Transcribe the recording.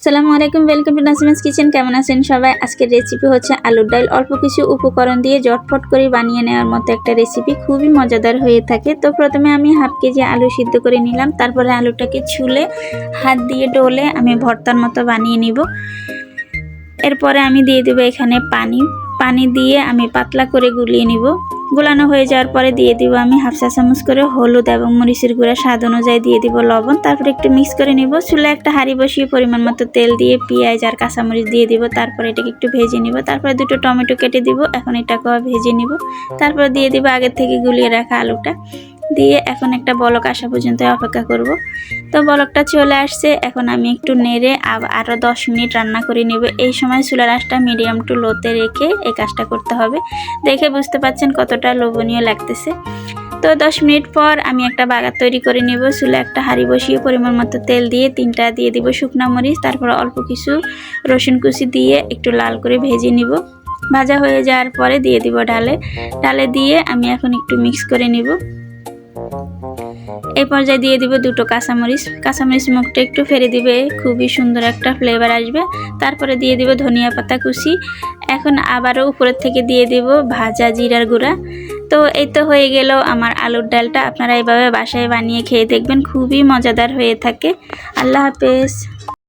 আসসালামু আলাইকুম, welcome to Nasima's kitchen. কেমন আছেন সবাই? আজকের রেসিপি হচ্ছে আলুর ডাল। অল্প কিছু উপকরণ দিয়ে ঝটফট করে বানিয়ে নেওয়ার মতো একটা রেসিপি, খুবই মজাদার হয়ে থাকে। তো প্রথমে আমি হাফ কেজি আলু সিদ্ধ করে নিলাম, তারপরে আলুটাকে ছুলে হাত দিয়ে ডলে আমি ভর্তার মতো বানিয়ে নিব। এরপরে আমি দিয়ে দেবো এখানে পানি দিয়ে আমি পাতলা করে গুলিয়ে নিব। গোলানো হয়ে যাওয়ার পরে দিয়ে দিব আমি হাফ চা চামচ করে হলুদ এবং মরিচের গুঁড়া, স্বাদ অনুযায়ী দিয়ে দিব লবণ। তারপরে একটু মিক্স করে নিব। চুলায় একটা হাঁড়ি বসিয়ে পরিমাণ মতো তেল দিয়ে পেঁয়াজ আর কাঁচামরিচ দিয়ে দিব। তারপরে এটাকে একটু ভেজে নিব। তারপরে দুটো টমেটো কেটে দিব, এখন এটাকেও ভেজে নিব। তারপর দিয়ে দিব আগের থেকে গুলিয়ে রাখা আলুটা দিয়ে এখন একটা বলক আসা পর্যন্ত অপেক্ষা করব। তো বলকটা চলে আসছে, এখন আমি একটু নেড়ে আরও 10 মিনিট রান্না করে নেব। এই সময় চুলার আঁচটা মিডিয়াম টু লোতে রেখে এই কাজটা করতে হবে। দেখে বুঝতে পাচ্ছেন কতটা লোভনীয় লাগতেছে। তো 10 মিনিট পর আমি একটা বাগার তৈরি করে নেব। চুলায় একটা হাঁড়ি বসিয়ে পরিমাণ মতো তেল দিয়ে 3টা দিয়ে দিব শুকনো মরিচ, তারপর অল্প কিছু রসুন কুচি দিয়ে একটু লাল করে ভেজে নিব। ভাজা হয়ে যাওয়ার পরে দিয়ে দিব ডালে দিয়ে আমি এখন একটু মিক্স করে নিব। এই পর্যায়ে দিয়ে দিব দুটো কাঁচামরিচ মুখটা একটু ফেলে দিবে, খুবই সুন্দর একটা ফ্লেভার আসবে। তারপরে দিয়ে দিব ধনিয়া পাতা কুচি। এখন আবারও উপরের থেকে দিয়ে দিব ভাজা জিরার গুঁড়া। তো এই তো হয়ে গেল আমার আলুর ডালটা। আপনারা এইভাবে বাসায় বানিয়ে খেয়ে দেখবেন, খুবই মজাদার হয়ে থাকে। আল্লাহ হাফেজ।